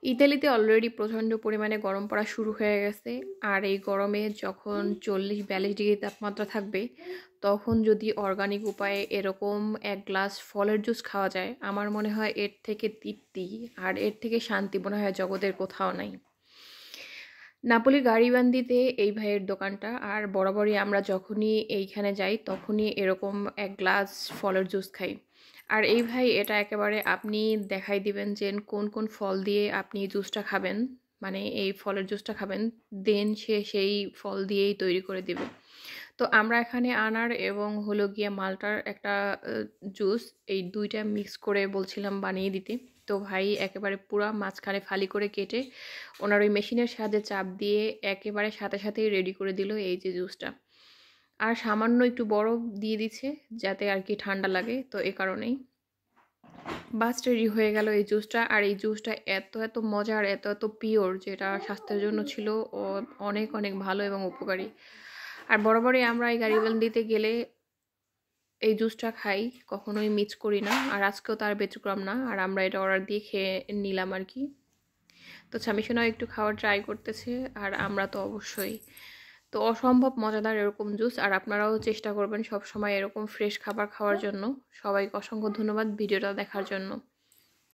ইতালিতে অলরেডি প্রচণ্ড পরিমাণে গরম পড়া শুরু হয়ে গেছে। আর এই গরমে যখন 40-42 ডিগ্রি তাপমাত্রা থাকবে, তখন যদি অর্গানিক উপায়ে এরকম এক গ্লাস ফলের জুস খাওয়া যায়, আমার মনে হয় এর থেকে তৃপ্তি আর এর থেকে শান্তি মনে হয় জগতের কোথাও নাই। নাপোলির গাড়িবান্দিতে এই ভাইয়ের দোকানটা, আর বরাবরই আমরা যখনই এইখানে যাই তখনই এরকম এক গ্লাস ফলের জুস খাই। আর এই ভাই এটা একেবারে আপনি দেখাই দিবেন যে কোন কোন ফল দিয়ে আপনি জুসটা খাবেন, মানে এই ফলের জুসটা খাবেন, দেন সে সেই ফল দিয়েই তৈরি করে দিবে। তো আমরা এখানে আনার এবং হলো গিয়া মালটার একটা জুস, এই দুইটা মিক্স করে বলছিলাম বানিয়ে দিতে। তো ভাই একেবারে পুরা মাঝখানে ফালি করে কেটে ওনার ওই মেশিনের সাহায্যে চাপ দিয়ে একেবারে সাথে সাথেই রেডি করে দিল এই যে জুসটা। আর সামান্য একটু বরফ দিয়ে দিচ্ছে যাতে আর কি ঠান্ডা লাগে, তো এ কারণেই বাস রেডি হয়ে গেল এই জুসটা। আর এই জুসটা এত এত মজার, এত এত পিওর, যেটা স্বাস্থ্যের জন্য ছিল অনেক অনেক ভালো এবং উপকারী। আর বরাবরই আমরা এই গাড়িবান্দিতে গেলে এই জুসটা খাই, কখনোই মিস করি না। আর আজকেও তার ব্যতিক্রম না। আর আমরা এটা অর্ডার দিয়ে খেয়ে নিলাম আর কি। তো ছামিশোনাও একটু খাওয়ার ট্রাই করতেছে, আর আমরা তো অবশ্যই। তো অসম্ভব মজাদার এরকম জুস। আর আপনারাও চেষ্টা করবেন সব সময় এরকম ফ্রেশ খাবার খাওয়ার জন্য। সবাইকে অসংখ্য ধন্যবাদ ভিডিওটা দেখার জন্য।